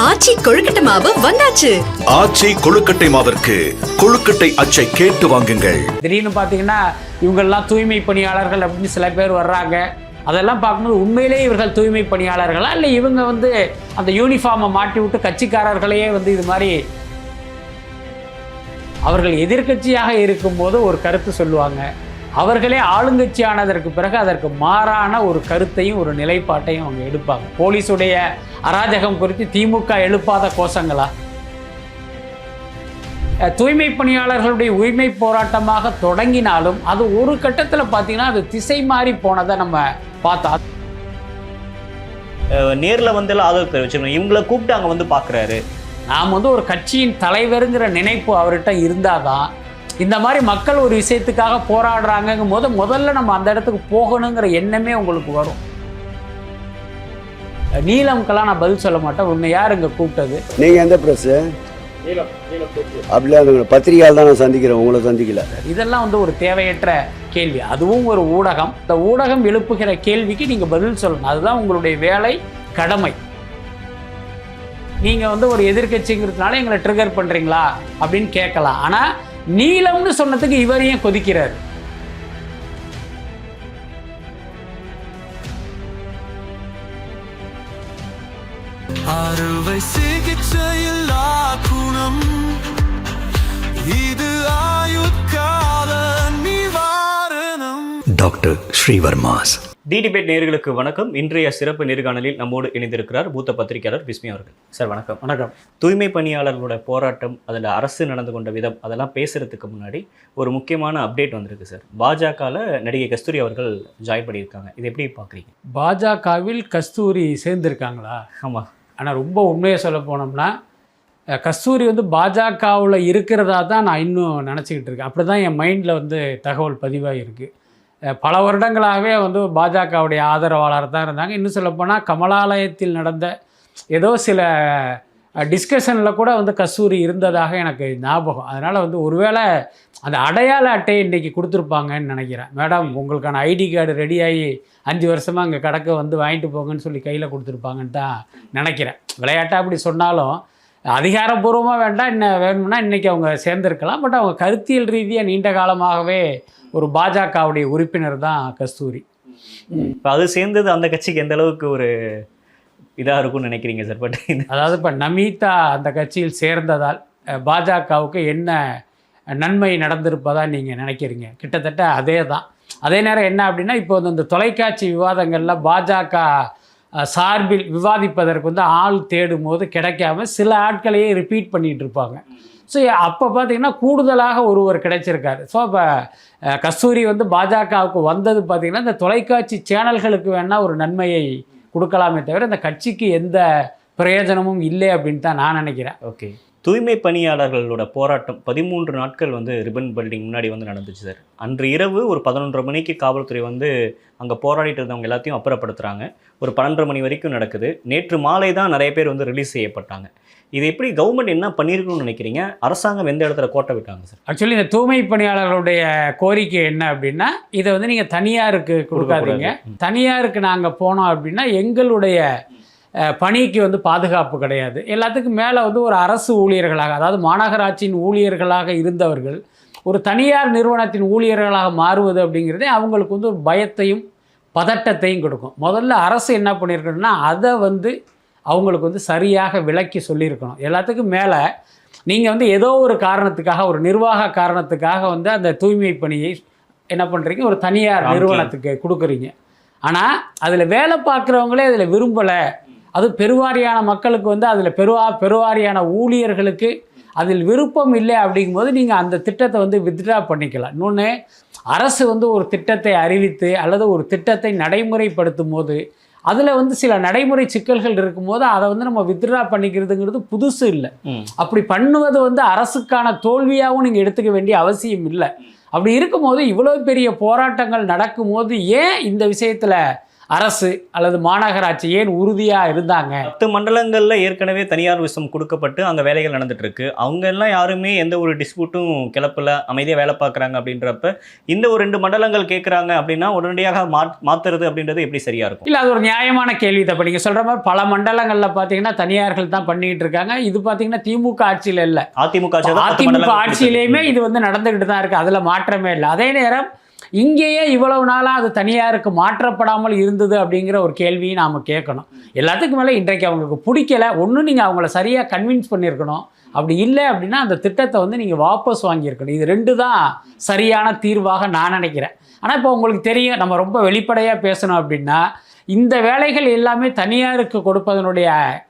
ஆச்சி கொழுக்கட்டை மாவு வந்தாச்சு. ஆச்சி கொழுக்கட்டை மாவிற்கு கொழுக்கட்டை அச்சை கேட்டு வாங்குங்கள். திடீர்னு பார்த்தீங்கன்னா இவங்கெல்லாம் தூய்மை பணியாளர்கள் அப்படின்னு சில பேர் வர்றாங்க. அதெல்லாம் பார்க்கும்போது உண்மையிலேயே இவர்கள் தூய்மை பணியாளர்களா இல்லை இவங்க அந்த யூனிஃபார்மை மாட்டி விட்டு கட்சிக்காரர்களையே இது மாதிரி அவர்கள் எதிர்கட்சியாக இருக்கும்போது ஒரு கருத்து சொல்லுவாங்க. அவர்களே ஆளுங்கட்சியானதற்கு பிறகு அதற்கு மாறான ஒரு கருத்தையும் ஒரு நிலைப்பாட்டையும் அவங்க எடுப்பாங்க. போலீஸுடைய அராஜகம் குறித்து திமுக எழுப்பாத கோஷங்களா? தூய்மை பணியாளர்களுடைய உரிமை போராட்டமாக தொடங்கினாலும் அது ஒரு கட்டத்தில் பார்த்தீங்கன்னா அது திசை மாறி போனதை நம்ம பார்த்தா. நேரில் எல்லாம் ஆதரவு தெரிவிச்சிருக்கோம். இவங்களை கூப்பிட்டு அங்கே பார்க்குறாரு. நாம் ஒரு கட்சியின் தலைவருங்கிற நினைப்பு அவர்கிட்ட இருந்தாதான் இந்த மாதிரி மக்கள் ஒரு விஷயத்துக்காக போராடுறாங்கும் போது முதல்ல நம்ம அந்த இடத்துக்கு போகணுங்கிற எண்ணமே உங்களுக்கு வரும். நீலம்க்கெல்லாம் நான் பதில் சொல்ல மாட்டேன். உன்னை யார் இங்கே கூப்பிட்டது? நீங்கள் எந்த ப்ரெஸ்? அப்படிலாம் பத்திரிகையால் தான் நான் சந்திக்கிறேன், உங்களை சந்திக்கல. இதெல்லாம் ஒரு தேவையற்ற கேள்வி. அதுவும் ஒரு ஊடகம். இந்த ஊடகம் எழுப்புகிற கேள்விக்கு நீங்கள் பதில் சொல்லணும். அதுதான் உங்களுடைய வேலை, கடமை. நீங்கள் ஒரு எதிர்கட்சிங்கிறதுனால எங்களை ட்ரிகர் பண்ணுறீங்களா அப்படின்னு கேட்கலாம். ஆனால் நீலம்னு சொன்னதுக்கு இவரையும் கொதிக்கிறார். அறுவை சிகிச்சையில் குணம் இது ஆயுட்கால நிவாரணம். டாக்டர் ஸ்ரீவர்மாஸ். டிபேட் நேயர்களுக்கு வணக்கம். இன்றைய சிறப்பு நேர்காணலில் நம்மோடு இணைந்திருக்கிறார் மூத்த பத்திரிகையாளர் விஸ்மி அவர்கள். சார் வணக்கம். வணக்கம். தூய்மை பணியாளர்களோட போராட்டம், அதில் அரசு நடந்து கொண்ட விதம், அதெல்லாம் பேசுறதுக்கு முன்னாடி ஒரு முக்கியமான அப்டேட் வந்திருக்கு சார். பாஜகவில் நடிகை கஸ்தூரி அவர்கள் ஜாயின் பண்ணியிருக்காங்க. இது எப்படி பார்க்குறீங்க? பாஜகவில் கஸ்தூரி சேர்ந்திருக்காங்களா? ஆமாம். ஆனால் ரொம்ப உண்மையை சொல்ல போனோம்னா கஸ்தூரி பாஜகவில் இருக்கிறதா தான் நான் இன்னும் நினச்சிக்கிட்டு இருக்கேன். அப்படி தான் என் மைண்டில் தகவல் பதிவாக இருக்குது. பல வருடங்களாகவே பாஜகவுடைய ஆதரவாளர் தான் இருந்தாங்க. இன்னும் சொல்லப்போனால் கமலாலயத்தில் நடந்த ஏதோ சில டிஸ்கஷனில் கூட கஸ்தூரி இருந்ததாக எனக்கு ஞாபகம். அதனால் ஒருவேளை அந்த அடையாள அட்டையை இன்றைக்கி கொடுத்துருப்பாங்கன்னு நினைக்கிறேன். மேடம் உங்களுக்கான ஐடி கார்டு ரெடியாகி 5 வருஷமாக அங்கே கடக்க வாங்கிட்டு போங்கன்னு சொல்லி கையில் கொடுத்துருப்பாங்கன்னு தான் நினைக்கிறேன். விளையாட்டாக அப்படி சொன்னாலும் அதிகாரப்பூர்வமாக வேணும்னா இன்றைக்கி அவங்க சேர்ந்துருக்கலாம். பட் அவங்க கருத்தியல் ரீதியாக நீண்ட காலமாகவே ஒரு பாஜகவுடைய உறுப்பினர் தான் கஸ்தூரி. இப்போ அது சேர்ந்தது அந்த கட்சிக்கு எந்த அளவுக்கு ஒரு இதாக இருக்கும்னு நினைக்கிறீங்க சார்? பட் அதாவது இப்போ நமீதா அந்த கட்சியில் சேர்ந்ததால் பாஜகவுக்கு என்ன நன்மை நடந்திருப்பதா நீங்கள் நினைக்கிறீங்க? கிட்டத்தட்ட அதே தான். அதே நேரம் என்ன அப்படின்னா இப்போ இந்த தொலைக்காட்சி விவாதங்களில் பாஜக சார்பில் விவாதிப்பதற்கு ஆள் தேடும் போது கிடைக்காம சில ஆட்களையே ரிப்பீட் பண்ணிகிட்டு இருப்பாங்க. ஸோ அப்போ பார்த்திங்கன்னா கூடுதலாக ஒருவர் கிடைச்சிருக்காரு. ஸோ இப்போ கஸ்தூரி பாஜகவுக்கு வந்தது பார்த்திங்கன்னா இந்த தொலைக்காட்சி சேனல்களுக்கு வேணால் ஒரு நன்மையை கொடுக்கலாமே தவிர இந்த கட்சிக்கு எந்த பிரயோஜனமும் இல்லை அப்படின்னு தான் நான் நினைக்கிறேன். ஓகே. தூய்மை பணியாளர்களோட போராட்டம் 13 நாட்கள் ரிப்பன் பில்டிங் முன்னாடி நடந்துச்சு சார். அன்று இரவு ஒரு 11:30 மணிக்கு காவல்துறை அங்கே போராடிட்டு இருந்தவங்க எல்லாத்தையும் அப்புறப்படுத்துகிறாங்க. ஒரு 12:30 மணி வரைக்கும் நடக்குது. நேற்று மாலை தான் நிறைய பேர் ரிலீஸ் செய்யப்பட்டாங்க. இது எப்படி கவர்மெண்ட் என்ன பண்ணியிருக்கணும்னு நினைக்கிறீங்க? அரசாங்கம் எந்த இடத்துல கோட்டை விட்டாங்க சார்? ஆக்சுவலி இந்த தூய்மை பணியாளர்களுடைய கோரிக்கை என்ன அப்படின்னா இதை நீங்கள் தனியாருக்கு கொடுக்காதீங்க. தனியாருக்கு நாங்கள் போனோம் அப்படின்னா எங்களுடைய பணிக்கு பாதுகாப்பு கிடையாது. எல்லாத்துக்கும் மேலே ஒரு அரசு ஊழியர்களாக, அதாவது மாநகராட்சியின் ஊழியர்களாக இருந்தவர்கள் ஒரு தனியார் நிறுவனத்தின் ஊழியர்களாக மாறுவது அப்படிங்கிறதே அவங்களுக்கு ஒரு பயத்தையும் பதட்டத்தையும் கொடுக்கும். முதல்ல அரசு என்ன பண்ணியிருக்கணும்னா அதை அவங்களுக்கு சரியாக விளக்கி சொல்லியிருக்கணும். எல்லாத்துக்கும் மேலே நீங்கள் ஏதோ ஒரு காரணத்துக்காக, ஒரு நிர்வாக காரணத்துக்காக அந்த தூய்மை பணியை என்ன பண்ணுறீங்க, ஒரு தனியார் நிறுவனத்துக்கு கொடுக்குறீங்க. ஆனால் அதில் வேலை பார்க்குறவங்களே அதில் விரும்பலை. அது பெருவாரியான மக்களுக்கு அதில் பெருவாரியான ஊழியர்களுக்கு அதில் விருப்பம் இல்லை. அப்படிங்கும்போது நீங்கள் அந்த திட்டத்தை வித்ட்ரா பண்ணிக்கலாம். இன்னொன்று, அரசு ஒரு திட்டத்தை அறிவித்து அல்லது ஒரு திட்டத்தை நடைமுறைப்படுத்தும் போது அதில் சில நடைமுறை சிக்கல்கள் இருக்கும்போது அதை நம்ம வித்ட்ரா பண்ணிக்கிறதுங்கிறது புதுசு இல்லை. அப்படி பண்ணுவது அரசுக்கான தோல்வியாகவும் நீங்கள் எடுத்துக்க வேண்டிய அவசியம் இல்லை. அப்படி இருக்கும்போது இவ்வளோ பெரிய போராட்டங்கள் நடக்கும்போது ஏன் இந்த விஷயத்தில் அரசு அல்லது மாநகராட்சி ஏன் உறுதியாக இருந்தாங்க? 10 மண்டலங்களில் ஏற்கனவே தனியார் விஷம் கொடுக்கப்பட்டு அங்கே வேலைகள் நடந்துட்டு இருக்கு. அவங்க எல்லாம் யாருமே எந்த ஒரு டிஸ்பியூட்டும் கிளப்பல, அமைதியாக வேலை பார்க்குறாங்க. அப்படின்றப்ப இந்த ஒரு 2 மண்டலங்கள் கேட்குறாங்க அப்படின்னா உடனடியாக மாற்றுறது அப்படின்றது எப்படி சரியா இருக்கும்? இல்லை, அது ஒரு நியாயமான கேள்வி தான். இப்போ நீங்கள் சொல்கிற மாதிரி பல மண்டலங்களில் பார்த்தீங்கன்னா தனியார்கள் தான் பண்ணிக்கிட்டு இருக்காங்க. இது பார்த்தீங்கன்னா திமுக ஆட்சியில் இல்லை, அதிமுக ஆட்சியிலேயுமே இது வந்து நடந்துக்கிட்டு தான் இருக்குது. அதில் மாற்றமே இல்லை. அதே நேரம் இங்கேயே இவ்வளவு நாளாக அது தனியாருக்கு மாற்றப்படாமல் இருந்தது அப்படிங்கிற ஒரு கேள்வியை நாம் கேட்கணும். எல்லாத்துக்கும் மேலே இன்றைக்கு அவங்களுக்கு பிடிக்கல, ஒன்று நீங்கள் அவங்கள சரியாக கன்வின்ஸ் பண்ணியிருக்கணும். அப்படி இல்லை அப்படின்னா அந்த திட்டத்தை வந்து நீங்கள் வாபஸ் வாங்கியிருக்கணும். இது 2 தான் சரியான தீர்வாக நான் நினைக்கிறேன். ஆனால் இப்போ உங்களுக்கு தெரியும், நம்ம ரொம்ப வெளிப்படையாக பேசணும் அப்படின்னா இந்த வேலைகள் எல்லாமே தனியாருக்கு கொடுப்பதனுடைய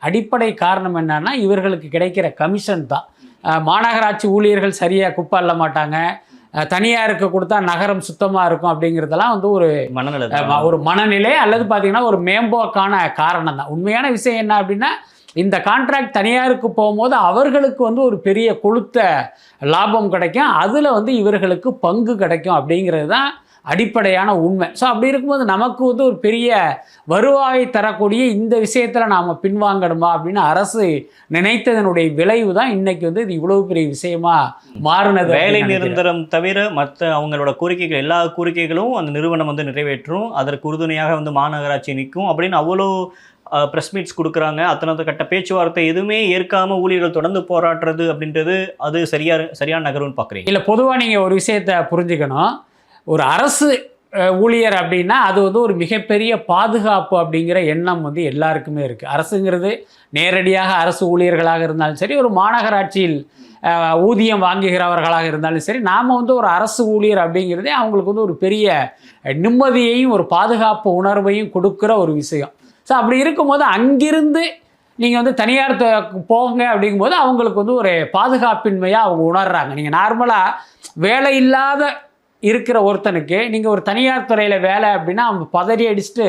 அடிப்படை காரணம் என்னன்னா இவர்களுக்கு கிடைக்கிற கமிஷன் தான். மாநகராட்சி ஊழியர்கள் சரியாக குப்பை அள்ள மாட்டாங்க, தனியாருக்கு கொடுத்தா நகரம் சுத்தமாக இருக்கும் அப்படிங்கிறதெல்லாம் வந்து ஒரு மனநிலை அல்லது பார்த்தீங்கன்னா ஒரு மேம்போக்கான காரணம் தான். உண்மையான விஷயம் என்ன அப்படின்னா இந்த கான்ட்ராக்ட் தனியாருக்கு போகும்போது அவர்களுக்கு வந்து ஒரு பெரிய கொழுத்த லாபம் கிடைக்கும், அதில் வந்து இவர்களுக்கு பங்கு கிடைக்கும் அப்படிங்கிறது தான் அடிப்படையான உண்மை. ஸோ அப்படி இருக்கும்போது நமக்கு வந்து ஒரு பெரிய வருவாயை தரக்கூடிய இந்த விஷயத்தில் நாம் பின்வாங்கணுமா அப்படின்னு அரசு நினைத்ததனுடைய விளைவு தான் இன்னைக்கு வந்து இது இவ்வளவு பெரிய விஷயமா மாறினது. வேலை நிரந்தரம் தவிர மற்ற அவங்களோட கோரிக்கைகள் எல்லா கோரிக்கைகளும் அந்த நிறுவனம் வந்து நிறைவேற்றும், அதற்கு உறுதுணையாக வந்து மாநகராட்சி நிற்கும் அப்படின்னு அவ்வளோ ப்ரெஸ் மீட்ஸ் கொடுக்குறாங்க. அத்தனை கட்ட பேச்சுவார்த்தை எதுவுமே ஏற்காமல் ஊழியர்கள் தொடர்ந்து போராடுறது அப்படின்றது அது சரியான நகர்வுன்னு பார்க்குறீங்க? இல்லை, பொதுவாக நீங்கள் ஒரு விஷயத்தை புரிஞ்சுக்கணும். ஒரு அரசு ஊழியர் அப்படின்னா அது வந்து ஒரு மிகப்பெரிய பாதுகாப்பு அப்படிங்கிற எண்ணம் வந்து எல்லாருக்குமே இருக்குது. அரசுங்கிறது நேரடியாக அரசு ஊழியர்களாக இருந்தாலும் சரி, ஒரு மாநகராட்சியில் ஊதியம் வாங்குகிறவர்களாக இருந்தாலும் சரி, நாம் வந்து ஒரு அரசு ஊழியர் அப்படிங்கிறதே அவங்களுக்கு வந்து ஒரு பெரிய நிம்மதியையும் ஒரு பாதுகாப்பு உணர்வையும் கொடுக்குற ஒரு விஷயம். ஸோ அப்படி இருக்கும்போது அங்கிருந்து நீங்கள் வந்து தனியார் போங்க அப்படிங்கும்போது அவங்களுக்கு வந்து ஒரு பாதுகாப்பின்மையாக அவங்க உணர்றாங்க. நீங்கள் நார்மலாக வேலை இல்லாத இருக்கிற ஒருத்தனுக்கு நீங்கள் ஒரு தனியார் துறையில் வேலை அப்படின்னா அவன் பதறி அடிச்சுட்டு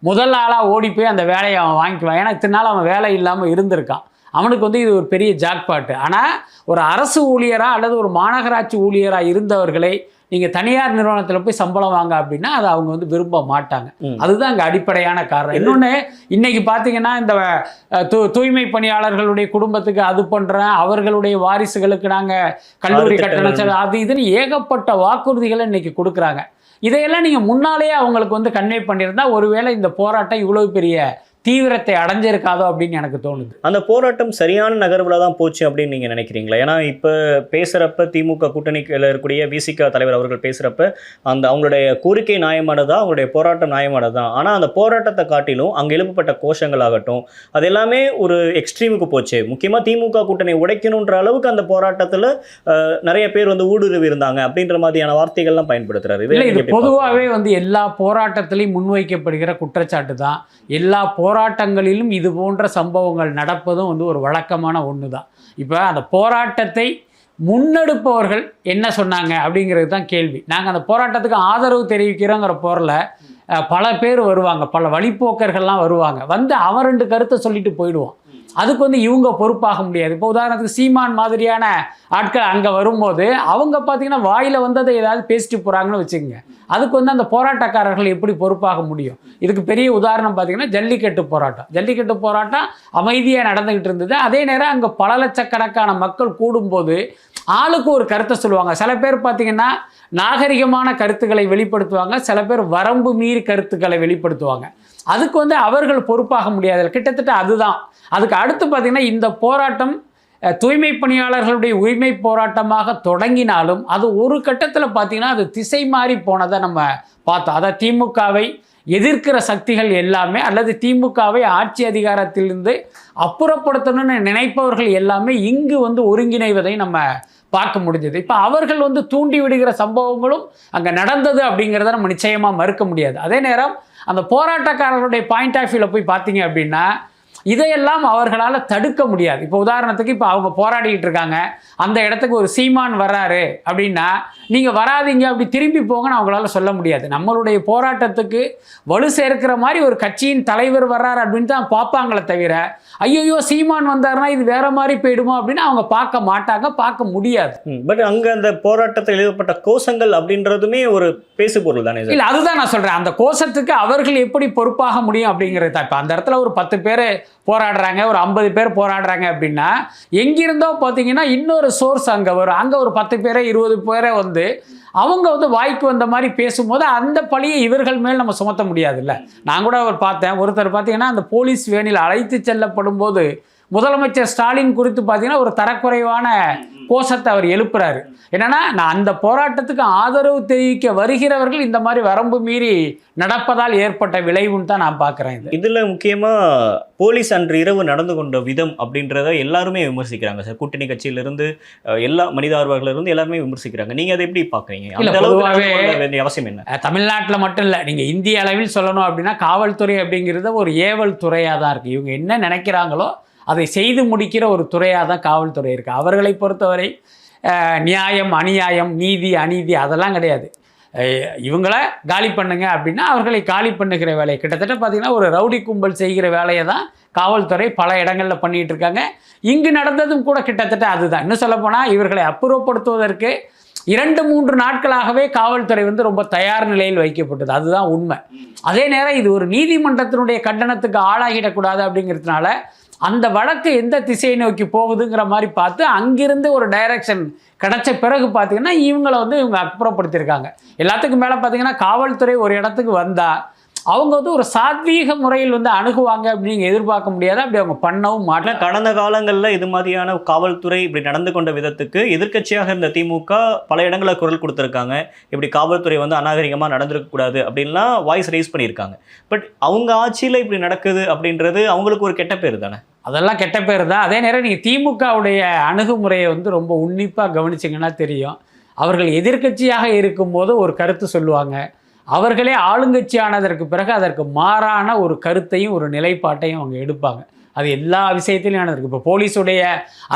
முதல் ஆளாக ஓடி போய் அந்த வேலையை அவன் வாங்கிக்குவான். ஏன்னா இத்தனை நாள் அவன் வேலை இல்லாமல் இருந்திருக்கான். அவனுக்கு வந்து இது ஒரு பெரிய ஜாக்பாட்டு. ஆனால் ஒரு அரசு ஊழியராக அல்லது ஒரு மாநகராட்சி ஊழியராக இருந்தவர்களை நீங்கள் தனியார் நிறுவனத்தில் போய் சம்பளம் வாங்க அப்படின்னா அதை அவங்க வந்து விரும்ப மாட்டாங்க. அதுதான் அங்கே அடிப்படையான காரணம். இன்னொன்று, இன்னைக்கு பார்த்தீங்கன்னா இந்த தூய்மை பணியாளர்களுடைய குடும்பத்துக்கு அது பண்ணுறேன், அவர்களுடைய வாரிசுகளுக்கு நாங்கள் கல்லூரி கட்டணம் அது இதுன்னு ஏகப்பட்ட வாக்குறுதிகளை இன்னைக்கு கொடுக்குறாங்க. இதையெல்லாம் நீங்கள் முன்னாலேயே அவங்களுக்கு வந்து கன்வே பண்ணியிருந்தா ஒருவேளை இந்த போராட்டம் இவ்வளவு பெரிய தீவிரத்தை அடைஞ்சிருக்காதோ அப்படின்னு எனக்கு தோணுது. அந்த போராட்டம் சரியான நகர்வில் தான் போச்சு அப்படின்னு நீங்கள் நினைக்கிறீங்களா? ஏன்னா இப்போ பேசுகிறப்ப திமுக கூட்டணியில் இருக்கக்கூடிய விசிக தலைவர் அவர்கள் பேசுகிறப்ப அவங்களுடைய கோரிக்கை நியாயமானதா, அவங்களுடைய போராட்டம் நியாயமானதா, ஆனால் அந்த போராட்டத்தை காட்டிலும் அங்கே எழுப்பப்பட்ட கோஷங்களாகட்டும் அது எல்லாமே ஒரு எக்ஸ்ட்ரீமுக்கு போச்சு. முக்கியமாக திமுக கூட்டணி உடைக்கணுன்ற அளவுக்கு அந்த போராட்டத்தில் நிறைய பேர் வந்து ஊடுருவி இருந்தாங்க அப்படின்ற மாதிரியான வார்த்தைகள்லாம் பயன்படுத்துறாரு. இது பொதுவாகவே வந்து எல்லா போராட்டத்திலையும் முன்வைக்கப்படுகிற குற்றச்சாட்டு தான். எல்லா போராட்டங்களிலும் இது போன்ற சம்பவங்கள் நடப்பதும் வந்து ஒரு வழக்கமான ஒன்று தான். இப்போ அந்த போராட்டத்தை முன்னெடுப்பவர்கள் என்ன சொன்னாங்க அப்படிங்கிறது தான் கேள்வி. நாங்கள் அந்த போராட்டத்துக்கு ஆதரவு தெரிவிக்கிறோங்கிற போரில் பல பேர் வருவாங்க, பல வழிப்போக்கர்கள்லாம் வருவாங்க, வந்து அவன் 2 கருத்தை சொல்லிட்டு போயிடுவான். அதுக்கு வந்து இவங்க பொறுப்பாக முடியாது. இப்போ உதாரணத்துக்கு சீமான் மாதிரியான ஆட்கள் அங்கே வரும்போது அவங்க பார்த்தீங்கன்னா வாயில் வந்ததை ஏதாவது பேசிட்டு போகிறாங்கன்னு வச்சுக்கோங்க, அதுக்கு வந்து அந்த போராட்டக்காரர்கள் எப்படி பொறுப்பாக முடியும்? இதுக்கு பெரிய உதாரணம் பார்த்தீங்கன்னா ஜல்லிக்கட்டு போராட்டம் அமைதியாக நடந்துக்கிட்டு இருந்தது. அதே நேரம் அங்கே பல லட்சக்கணக்கான மக்கள் கூடும்போது ஆளுக்கு ஒரு கருத்தை சொல்லுவாங்க. சில பேர் பார்த்தீங்கன்னா நாகரிகமான கருத்துக்களை வெளிப்படுத்துவாங்க, சில பேர் வரம்பு மீறி கருத்துக்களை வெளிப்படுத்துவாங்க. அதுக்கு வந்து அவர்கள் பொறுப்பாக முடியாது. கிட்டத்தட்ட அதுதான். அதுக்கு அடுத்து பார்த்தீங்கன்னா இந்த போராட்டம் தூய்மை பணியாளர்களுடைய உரிமை போராட்டமாக தொடங்கினாலும் அது ஒரு கட்டத்தில் பார்த்தீங்கன்னா அது திசை மாறி போனதை நம்ம பார்த்தோம். அதாவது திமுகவை எதிர்க்கிற சக்திகள் எல்லாமே அல்லது திமுகவை ஆட்சி அதிகாரத்திலிருந்து அப்புறப்படுத்தணும்னு நினைப்பவர்கள் எல்லாமே இங்கு வந்து ஒருங்கிணைவதை நம்ம பார்க்க முடிஞ்சது. இப்போ அவர்கள் வந்து தூண்டி விடுகிற சம்பவங்களும் அங்கே நடந்தது அப்படிங்கிறத நம்ம நிச்சயமாக மறுக்க முடியாது. அதே நேரம் அந்த போராட்டக்காரர்களுடைய பாயிண்ட் ஆஃப் வியூவில் போய் பார்த்தீங்க அப்படின்னா இதையெல்லாம் அவர்களால் தடுக்க முடியாது. இப்போ உதாரணத்துக்கு இப்போ அவங்க போராடிக்கிட்டு இருக்காங்க, அந்த இடத்துக்கு ஒரு சீமான் வர்றாரு அப்படின்னா நீங்கள் வராதிங்க, அப்படி திரும்பி போங்கன்னு அவங்களால சொல்ல முடியாது. நம்மளுடைய போராட்டத்துக்கு வலு சேர்க்கிற மாதிரி ஒரு கட்சியின் தலைவர் வர்றாரு அப்படின்னு தான் பார்ப்பாங்களே தவிர, ஐயோ சீமான் வந்தாருன்னா இது வேற மாதிரி போயிடுமோ அப்படின்னு அவங்க பார்க்க மாட்டாங்க, பார்க்க முடியாது. பட் அங்கே அந்த போராட்டத்தில் எழுதப்பட்ட கோஷங்கள் அப்படின்றதுமே ஒரு பேசு பொருள் தானே? இல்லை, அதுதான் நான் சொல்கிறேன். அந்த கோஷத்துக்கு அவர்கள் எப்படி பொறுப்பாக முடியும் அப்படிங்கிறது தான். இப்போ அந்த இடத்துல ஒரு 10 பேர் போராடுறாங்க, ஒரு 50 பேர் போராடுறாங்க அப்படின்னா எங்கிருந்தோ பார்த்தீங்கன்னா இன்னொரு சோர்ஸ் அங்கே வரும். அங்கே ஒரு 10 பேரை 20 பேரை வந்து அவங்க வந்து வாய்க்கு வந்த மாதிரி பேசும்போது அந்த பழியை இவர்கள் மேல் நம்ம சுமத்த முடியாதுல்ல. நான் கூட பார்த்தேன், ஒருத்தர் பார்த்தீங்கன்னா அந்த போலீஸ் வேனில் அழைத்து செல்லப்படும் போது முதலமைச்சர் ஸ்டாலின் குறித்து பார்த்தீங்கன்னா ஒரு தரக்குறைவான கோஷத்தை அவர் எழுப்புறாரு. என்னன்னா, நான் அந்த போராட்டத்துக்கு ஆதரவு தெரிவிக்க வருகிறவர்கள் இந்த மாதிரி வரம்பு மீறி நடப்பதால் ஏற்பட்ட விளைவுன்னு தான் நான் பார்க்குறேன். இதில் முக்கியமாக போலீஸ் அன்று இரவு நடந்து கொண்ட விதம் அப்படின்றத எல்லாருமே விமர்சிக்கிறாங்க சார். கூட்டணி கட்சியிலிருந்து எல்லா மனிதார்வர்களிலிருந்து எல்லாருமே விமர்சிக்கிறாங்க. நீங்கள் அதை எப்படி பார்க்குறீங்க? பொதுவாகவே அவசியம் என்ன? தமிழ்நாட்டில் மட்டும் இல்லை, நீங்கள் இந்திய அளவில் சொல்லணும் அப்படின்னா காவல்துறை அப்படிங்கிறது ஒரு ஏவல் துறையாக தான் இருக்குது. இவங்க என்ன நினைக்கிறாங்களோ அதை செய்து முடிக்கிற ஒரு துறையாக தான் காவல்துறை இருக்குது. அவர்களை பொறுத்தவரை நியாயம் அநியாயம், நீதி அநீதி அதெல்லாம் கிடையாது. இவங்கள காலி பண்ணுங்க அப்படின்னா அவர்களை காலி பண்ணுகிற வேலையை கிட்டத்தட்ட பார்த்திங்கன்னா ஒரு ரவுடி கும்பல் செய்கிற வேலையை தான் காவல்துறை பல இடங்களில் பண்ணிகிட்டு இருக்காங்க. இங்கு நடந்ததும் கூட கிட்டத்தட்ட அதுதான். இன்னும் சொல்லப்போனால் இவர்களை அப்புறப்படுத்துவதற்கு 2-3 நாட்களாகவே காவல்துறை வந்து ரொம்ப தயார் நிலையில் வைக்கப்பட்டது. அதுதான் உண்மை. அதே நேரம் இது ஒரு நீதிமன்றத்தினுடைய கண்டனத்துக்கு ஆளாகிடக்கூடாது அப்படிங்கிறதுனால அந்த வழக்கு எந்த திசையை நோக்கி போகுதுங்கிற மாதிரி பார்த்து அங்கிருந்து ஒரு டைரக்ஷன் கிடைச்ச பிறகு பார்த்தீங்கன்னா இவங்களை வந்து இவங்க அப்புறப்படுத்தியிருக்காங்க. எல்லாத்துக்கும் மேலே பார்த்தீங்கன்னா காவல்துறை ஒரு இடத்துக்கு வந்தால் அவங்க வந்து ஒரு சாத்வீக முறையில் வந்து அணுகுவாங்க அப்படின்னு நீங்கள் எதிர்பார்க்க முடியாது. அப்படி அவங்க பண்ணவும் மாட்டேன். கடந்த காலங்களில் இது மாதிரியான காவல்துறை இப்படி நடந்து கொண்ட விதத்துக்கு எதிர்க்கட்சியாக இருந்த திமுக பல இடங்களில் குரல் கொடுத்துருக்காங்க. இப்படி காவல்துறை வந்து அநாகரிகமாக நடந்திருக்கக்கூடாது அப்படின்லாம் வாய்ஸ் ரைஸ் பண்ணியிருக்காங்க. பட் அவங்க ஆட்சியில் இப்படி நடக்குது அப்படின்றது அவங்களுக்கு ஒரு கெட்ட பேர் தானே? அதெல்லாம் கெட்ட பேர் தான். அதே நேரம் நீங்கள் திமுகவுடைய அணுகுமுறையை வந்து ரொம்ப உன்னிப்பாக கவனிச்சிங்கன்னா தெரியும். அவர்கள் எதிர்க்கட்சியாக இருக்கும்போது ஒரு கருத்து சொல்லுவாங்க, அவர்களே ஆளுங்கட்சி ஆனதற்கு பிறகு அதற்கு மாறான ஒரு கருத்தையும் ஒரு நிலைப்பாட்டையும் அவங்க எடுப்பாங்க. அது எல்லா விஷயத்திலையும் நடந்திருக்கு. இப்போ போலீஸுடைய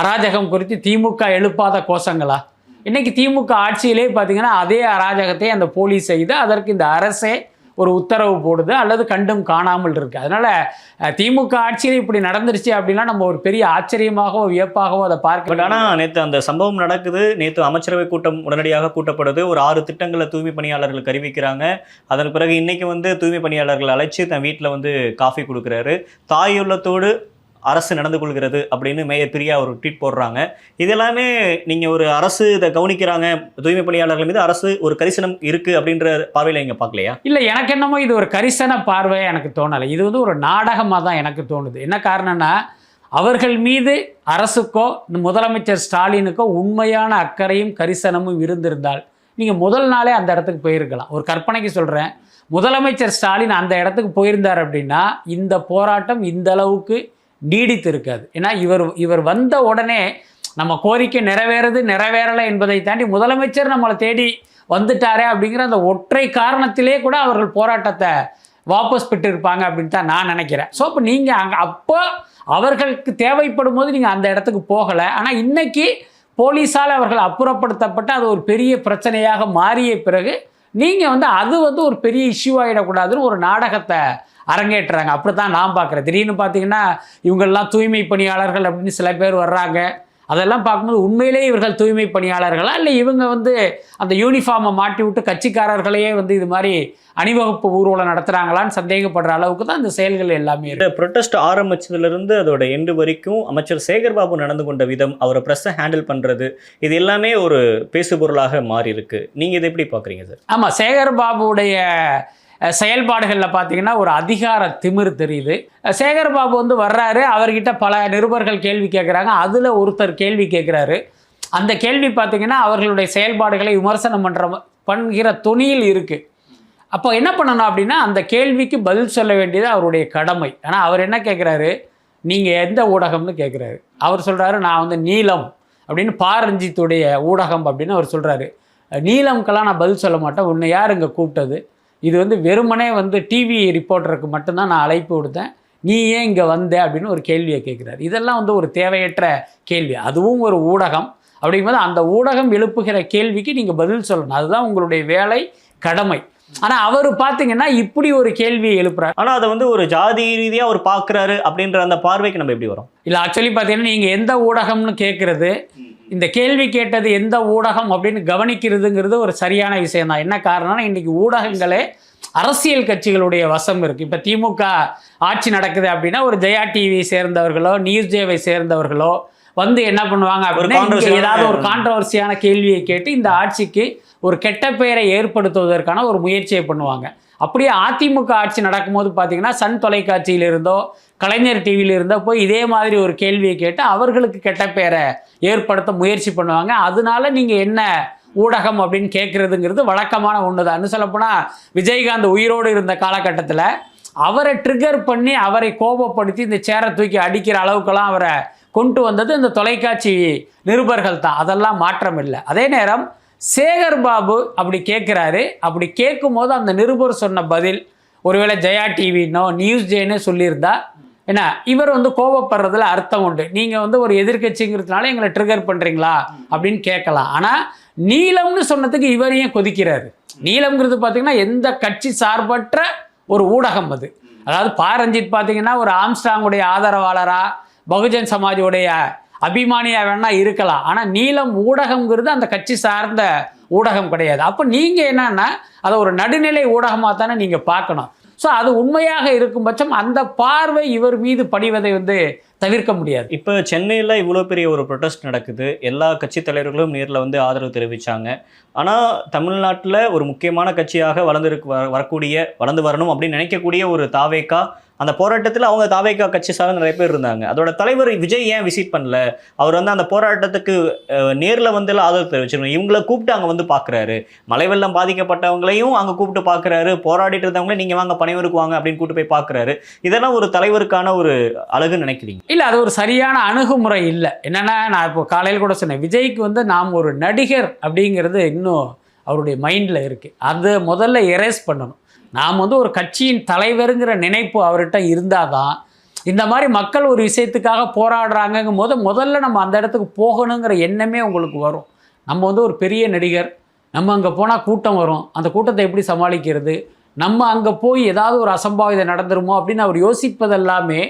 அராஜகம் குறித்து திமுக எழுப்பாத கோஷங்களா? இன்றைக்கி திமுக ஆட்சியிலே பார்த்திங்கன்னா அதே அராஜகத்தை அந்த போலீஸ் செய்து அதற்கு இந்த அரசே ஒரு உத்தரவு போடுது அல்லது கண்டும் காணாமல் இருக்குது. அதனால் திமுக ஆட்சியில் இப்படி நடந்துருச்சு அப்படின்னா நம்ம ஒரு பெரிய ஆச்சரியமாகவோ வியப்பாகவோ அதை பார்க்க. ஆனால் நேற்று அந்த சம்பவம் நடக்குது. நேற்று அமைச்சரவை கூட்டம் உடனடியாக கூட்டப்படுது. ஒரு 6 திட்டங்களை தூய்மை பணியாளர்களுக்கு அறிவிக்கிறாங்க. அதன் பிறகு இன்றைக்கி வந்து தூய்மை பணியாளர்கள் அழைச்சி தன் வீட்டில் வந்து காஃபி கொடுக்குறாரு. தாயுள்ளத்தோடு அரசு நடந்து கொள்கிறது அப்படின்னு மேயர் பிரியா ஒரு ட்வீட் போடுறாங்க. இதெல்லாமே நீங்கள் ஒரு அரசு இதை கவனிக்கிறாங்க, தூய்மை பணியாளர்கள் மீது அரசு ஒரு கரிசனம் இருக்குது அப்படின்ற பார்வையில் நீங்கள் பார்க்கலையா? இல்லை, எனக்கு என்னமோ இது ஒரு கரிசன பார்வை எனக்கு தோணலை. இது வந்து ஒரு நாடகமாக தான் எனக்கு தோணுது. என்ன காரணம்னா, அவர்கள் மீது அரசுக்கோ இந்த முதலமைச்சர் ஸ்டாலினுக்கோ உண்மையான அக்கறையும் கரிசனமும் இருந்திருந்தால் நீங்கள் முதல் நாளே அந்த இடத்துக்கு போயிருக்கலாம். ஒரு கற்பனைக்கு சொல்கிறேன், முதலமைச்சர் ஸ்டாலின் அந்த இடத்துக்கு போயிருந்தார் அப்படின்னா இந்த போராட்டம் இந்த அளவுக்கு நீடித்து இருக்காது. ஏன்னா இவர் வந்த உடனே நம்ம கோரிக்கை நிறைவேறலை என்பதை தாண்டி முதலமைச்சர் நம்மளை தேடி வந்துட்டாரே அப்படிங்கிற அந்த ஒற்றை காரணத்திலே கூட அவர்கள் போராட்டத்தை வாபஸ் பெற்று இருப்பாங்க அப்படின்னு தான் நான் நினைக்கிறேன். ஸோ இப்போ நீங்கள் அப்போ அவர்களுக்கு தேவைப்படும் போது நீங்கள் அந்த இடத்துக்கு போகலை. ஆனால் இன்றைக்கி போலீஸால் அவர்கள் அப்புறப்படுத்தப்பட்டு அது ஒரு பெரிய பிரச்சனையாக மாறிய பிறகு நீங்கள் வந்து அது வந்து ஒரு பெரிய இஷ்யூ ஆகிடக்கூடாதுன்னு ஒரு நாடகத்தை அரங்கேற்றுறாங்க. அப்படி தான் நான் பார்க்குறேன். திடீர்னு பார்த்தீங்கன்னா இவங்கெல்லாம் தூய்மை பணியாளர்கள் அப்படின்னு சில பேர் வர்றாங்க. அதெல்லாம் பார்க்கும்போது உண்மையிலே இவர்கள் தூய்மை பணியாளர்களா இல்லை இவங்க வந்து அந்த யூனிஃபார்மை மாட்டி விட்டு கட்சிக்காரர்களையே வந்து இது மாதிரி அணிவகுப்பு ஊர்வலம் நடத்துகிறாங்களான்னு சந்தேகப்படுற அளவுக்கு தான் இந்த செயல்கள் எல்லாமே. ப்ரொட்டஸ்ட் ஆரம்பிச்சதுலேருந்து அதோட எண்டு வரைக்கும் அமைச்சர் சேகர்பாபு நடந்து கொண்ட விதம், அவரை ப்ரெஸ்ஸை ஹேண்டில் பண்ணுறது, இது எல்லாமே ஒரு பேசுபொருளாக மாறி இருக்கு. நீங்கள் இதை எப்படி பார்க்குறீங்க சார்? ஆமாம், சேகர்பாபுடைய செயல்பாடுகளில் பார்த்தீங்கன்னா ஒரு அதிகார திமிர் தெரியுது. சேகர்பாபு வந்து வர்றாரு, அவர்கிட்ட பல நிருபர்கள் கேள்வி கேட்குறாங்க. அதில் ஒருத்தர் கேள்வி கேட்குறாரு. அந்த கேள்வி பார்த்தீங்கன்னா அவர்களுடைய செயல்பாடுகளை விமர்சனம் பண்ணுகிற துணியில் இருக்குது. அப்போ என்ன பண்ணணும் அப்படின்னா அந்த கேள்விக்கு பதில் சொல்ல வேண்டியது அவருடைய கடமை. ஆனால் அவர் என்ன கேட்குறாரு, நீங்கள் எந்த ஊடகம்னு கேட்குறாரு. அவர் சொல்கிறாரு, நான் வந்து நீலம் அப்படின்னு பாரஞ்சித்துடைய ஊடகம் அப்படின்னு அவர் சொல்கிறாரு. நீலம்க்கெல்லாம் நான் பதில் சொல்ல மாட்டேன், உன்னை யார் இங்கே கூப்பிட்டது, இது வந்து வெறுமனே வந்து டிவி ரிப்போர்ட்டருக்கு மட்டும்தான் நான் அழைப்பு கொடுத்தேன், நீ ஏன் இங்கே வந்த அப்படின்னு ஒரு கேள்வியை கேட்குறாரு. இதெல்லாம் வந்து ஒரு தேவையற்ற கேள்வி. அதுவும் ஒரு ஊடகம். அப்படிங்கும்போது அந்த ஊடகம் எழுப்புகிற கேள்விக்கு நீங்கள் பதில் சொல்லணும். அதுதான் உங்களுடைய வேலை, கடமை. ஆனால் அவர் பார்த்தீங்கன்னா இப்படி ஒரு கேள்வியை எழுப்புறாரு. ஆனால் அதை வந்து ஒரு ஜாதி ரீதியாக அவர் பார்க்குறாரு அப்படின்ற அந்த பார்வைக்கு நம்ம எப்படி வரோம்? இல்லை, ஆக்சுவலி பார்த்தீங்கன்னா நீங்கள் எந்த ஊடகம்னு கேட்குறது, இந்த கேள்வி கேட்டது எந்த ஊடகம் அப்படின்னு கவனிக்கிறதுங்கிறது ஒரு சரியான விஷயம் தான். என்ன காரணம்னா இன்றைக்கி ஊடகங்களே அரசியல் கட்சிகளுடைய வசம் இருக்குது. இப்போ திமுக ஆட்சி நடக்குது அப்படின்னா ஒரு ஜெயா டிவி சேர்ந்தவர்களோ நியூஸ் ஜேவை சேர்ந்தவர்களோ வந்து என்ன பண்ணுவாங்க அப்படின்னா ஏதாவது ஒரு கான்ட்ரவர்சியான கேள்வியை கேட்டு இந்த ஆட்சிக்கு ஒரு கெட்ட பெயரை ஏற்படுத்துவதற்கான ஒரு முயற்சியை பண்ணுவாங்க. அப்படியே அதிமுக ஆட்சி நடக்கும்போது பார்த்தீங்கன்னா சன் தொலைக்காட்சியிலிருந்தோ கலைஞர் டிவியிலிருந்தோ போய் இதே மாதிரி ஒரு கேள்வியை கேட்டு அவர்களுக்கு கெட்ட பெயரை ஏற்படுத்த முயற்சி பண்ணுவாங்க. அதனால நீங்கள் என்ன ஊடகம் அப்படின்னு கேட்குறதுங்கிறது வழக்கமான ஒன்று தான். இன்னும் சொல்லப்போனால் விஜயகாந்த் உயிரோடு இருந்த காலகட்டத்தில் அவரை ட்ரிகர் பண்ணி அவரை கோபப்படுத்தி இந்த சேரை தூக்கி அடிக்கிற அளவுக்கெல்லாம் அவரை கொண்டு வந்தது இந்த தொலைக்காட்சி நிருபர்கள் தான். அதெல்லாம் மாற்றம் இல்லை. அதே நேரம் சேகர் பாபு அப்படி கேட்குறாரு. அப்படி கேட்கும்போது அந்த நிருபர் சொன்ன பதில் ஒருவேளை ஜெயா டிவினோ நியூஸ் ஜேன்னு சொல்லியிருந்தா என்ன இவர் வந்து கோபப்படுறதுல அர்த்தம் உண்டு. நீங்கள் வந்து ஒரு எதிர்கட்சிங்கிறதுனால எங்களை ட்ரிகர் பண்ணுறீங்களா அப்படின்னு கேட்கலாம். ஆனால் நீலம்னு சொன்னதுக்கு இவரையும் கொதிக்கிறாரு. நீலம்ங்கிறது பார்த்தீங்கன்னா எந்த கட்சி சார்பற்ற ஒரு ஊடகம் அது. அதாவது பாரஞ்சித் பார்த்தீங்கன்னா ஒரு ஆம்ஸ்ட்ராங்குடைய ஆதரவாளராக பகுஜன் சமாஜுடைய அபிமானியாக வேணா இருக்கலாம். ஆனால் நீலம் ஊடகங்கிறது அந்த கட்சி சார்ந்த ஊடகம் கிடையாது. அப்போ நீங்கள் என்னன்னா அதை ஒரு நடுநிலை ஊடகமாக தானே நீங்கள் பார்க்கணும். ஸோ அது உண்மையாக இருக்கும் பட்சம் அந்த பார்வை இவர் மீது படிவதை வந்து தவிர்க்க முடியாது. இப்போ சென்னையில் இவ்வளோ பெரிய ஒரு ப்ரொட்டஸ்ட் நடக்குது. எல்லா கட்சி தலைவர்களும் நேரில் வந்து ஆதரவு தெரிவித்தாங்க. ஆனால் தமிழ்நாட்டில் ஒரு முக்கியமான கட்சியாக வளர்ந்து வரணும் அப்படின்னு நினைக்கக்கூடிய ஒரு தாவேக்கா அந்த போராட்டத்தில் அவங்க தாவேக்கா கட்சி சார்ந்த நிறைய பேர் இருந்தாங்க. அதோட தலைவர் விஜய் ஏன் விசிட் பண்ணல? அவர் வந்து அந்த போராட்டத்துக்கு நேரில் வந்து ஆதரவு தெரிவிச்சிருக்கணும். இவங்களை கூப்பிட்டு அங்கே வந்து பார்க்குறாரு. மழை வெள்ளம் பாதிக்கப்பட்டவங்களையும் அங்கே கூப்பிட்டு பார்க்குறாரு. போராடிட்டு இருந்தவங்களே நீங்கள் வாங்க பனையூருக்கு வாங்க அப்படின்னு கூப்பிட்டு போய் பார்க்குறாரு. இதெல்லாம் ஒரு தலைவருக்கான ஒரு அழகுன்னு நினைக்கிறீங்க? இல்லை, அது ஒரு சரியான அணுகுமுறை இல்லை. என்னென்னா நான் இப்போ காலையில் கூட சொன்னேன், விஜய்க்கு வந்து நாம் ஒரு நடிகர் அப்படிங்கிறது இன்னும் அவருடைய மைண்டில் இருக்குது. அது முதல்ல எரேஸ் பண்ணணும். நாம் வந்து ஒரு கட்சியின் தலைவருங்கிற நினைப்பு அவர்கிட்ட இருந்தால் தான் இந்த மாதிரி மக்கள் ஒரு விஷயத்துக்காக போராடுறாங்கங்கும் போது முதல்ல நம்ம அந்த இடத்துக்கு போகணுங்கிற எண்ணமே உங்களுக்கு வரும். நம்ம வந்து ஒரு பெரிய நடிகர், நம்ம அங்கே போனால் கூட்டம் வரும், அந்த கூட்டத்தை எப்படி சமாளிக்கிறது, நம்ம அங்கே போய் ஏதாவது ஒரு அசம்பாவிதம் நடந்துருமோ அப்படின்னு அவர் யோசிப்பதெல்லாமே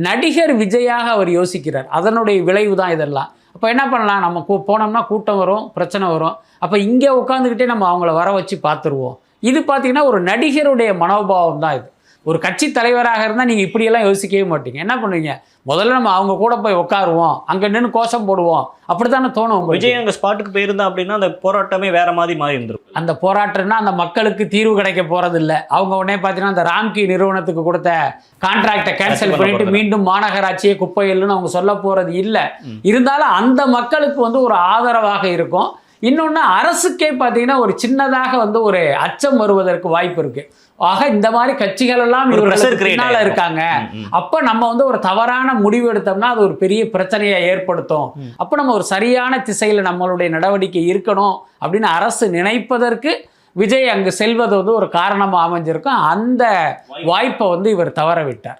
நடிகர் விஜயாக அவர் யோசிக்கிறார். அதனுடைய விளைவு தான் இதெல்லாம். அப்போ என்ன பண்ணலாம், நம்ம போனோம்னா கூட்டம் வரும், பிரச்சனை வரும். அப்போ இங்கே உட்காந்துக்கிட்டே நம்ம அவங்கள வர வச்சு பார்த்துருவோம். இது பார்த்தீங்கன்னா ஒரு நடிகருடைய மனோபாவம் தான் இது. ஒரு கட்சி தலைவராக இருந்தால் நீங்கள் இப்படியெல்லாம் யோசிக்கவே மாட்டீங்க. என்ன பண்ணுவீங்க, முதல்ல நம்ம அவங்க கூட போய் உட்காருவோம், அங்கே நின்று கோஷம் போடுவோம், அப்படி தானே தோணும். விஜய் அங்கே ஸ்பாட்டுக்கு போயிருந்தா அப்படின்னா அந்த போராட்டமே வேற மாதிரி இருந்திருக்கும். அந்த போராட்டம்னா அந்த மக்களுக்கு தீர்வு கிடைக்க போகிறது இல்லை. அவங்க உடனே பார்த்தீங்கன்னா அந்த ராம்கி நிறுவனத்துக்கு கொடுத்த கான்ட்ராக்டை கேன்சல் பண்ணிட்டு மீண்டும் மாநகராட்சியை குப்பையில்னு அவங்க சொல்ல போகிறது இல்லை. இருந்தாலும் அந்த மக்களுக்கு வந்து ஒரு ஆதரவாக இருக்கும். இன்னொன்று, அரசுக்கே பார்த்தீங்கன்னா ஒரு சின்னதாக வந்து ஒரு அச்சம் வருவதற்கு வாய்ப்பு இருக்குது. ஆக இந்த மாதிரி கட்சிகள் எல்லாம் பின்னால் இருக்காங்க, அப்போ நம்ம வந்து ஒரு தவறான முடிவு எடுத்தோம்னா அது ஒரு பெரிய பிரச்சனையை ஏற்படுத்தும். அப்போ நம்ம ஒரு சரியான திசையில் நம்மளுடைய நடவடிக்கை இருக்கணும் அப்படின்னு அரசு நினைப்பதற்கு விஜய் அங்கு செல்வது வந்து ஒரு காரணமாக அமைஞ்சிருக்கும். அந்த வாய்ப்பை வந்து இவர் தவற விட்டார்.